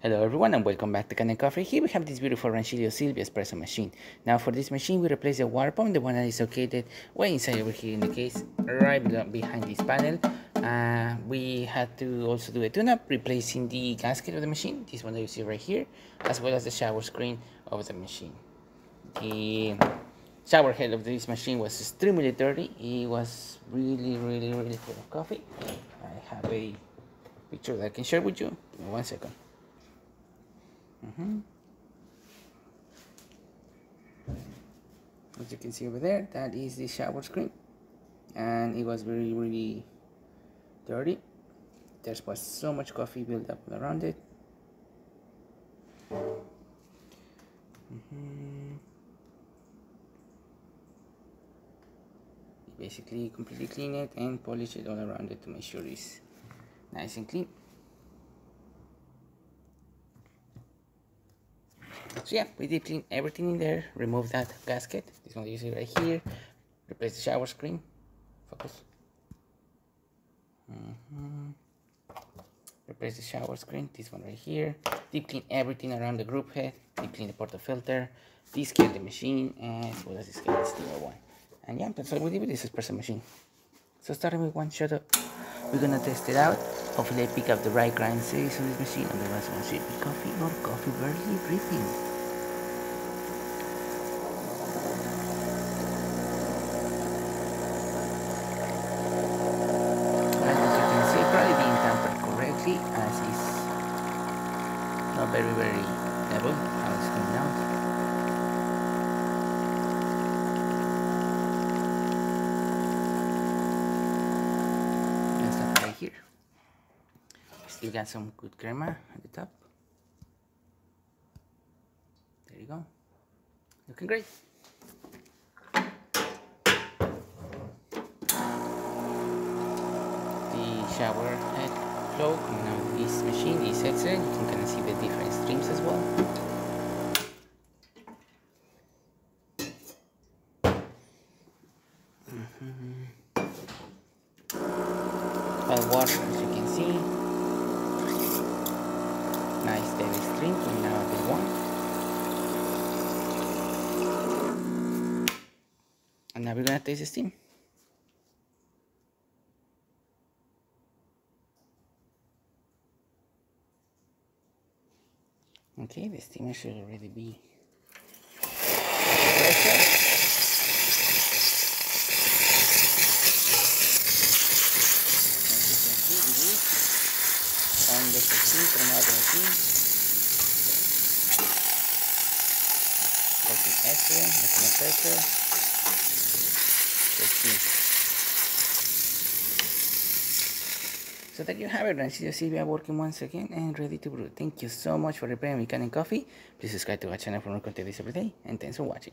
Hello everyone and welcome back to Can Coffee. Here we have this beautiful Rancilio Sylvia espresso machine. Now for this machine we replace the water pump, the one that is located way inside over here in the case, right behind this panel. We had to also do a tune-up, replacing the gasket of the machine, this one that you see right here, as well as the shower screen of the machine. The shower head of this machine was extremely dirty. It was really full of coffee. I have a picture that I can share with you. Give me 1 second. As you can see over there, that is the shower screen, and it was really dirty. There was so much coffee built up around it. Basically completely clean it and polish it all around it to make sure it's nice and clean. So yeah, we did clean everything in there, remove that gasket, this one you see right here, replace the shower screen, focus, replace the shower screen, this one right here, deep clean everything around the group head, deep clean the portafilter, descale the machine, and well, let's descale the steamer one. And yeah, that's all we did with this espresso machine. So starting with one shot, we're gonna test it out. Hopefully I pick up the right grind series on this machine, and the rest one should be coffee or coffee barely dripping. And as you can see, probably being tampered correctly, as it's not very level how it's coming out. Here still got some good crema at the top. There you go, looking great. The shower head flow coming out of this machine is excellent. You can kind of see the different streams as well. Water, as you can see, nice steady stream coming out of the one. And now we're gonna taste the steam. Okay, the steamer should already be pressure. On the machine, from out the machine. Working excellent pressure. So there you have it, Rancilio Sylvia working once again and ready to brew. Thank you so much for replaying Can Coffee. Please subscribe to our channel for more content every day, and thanks for watching.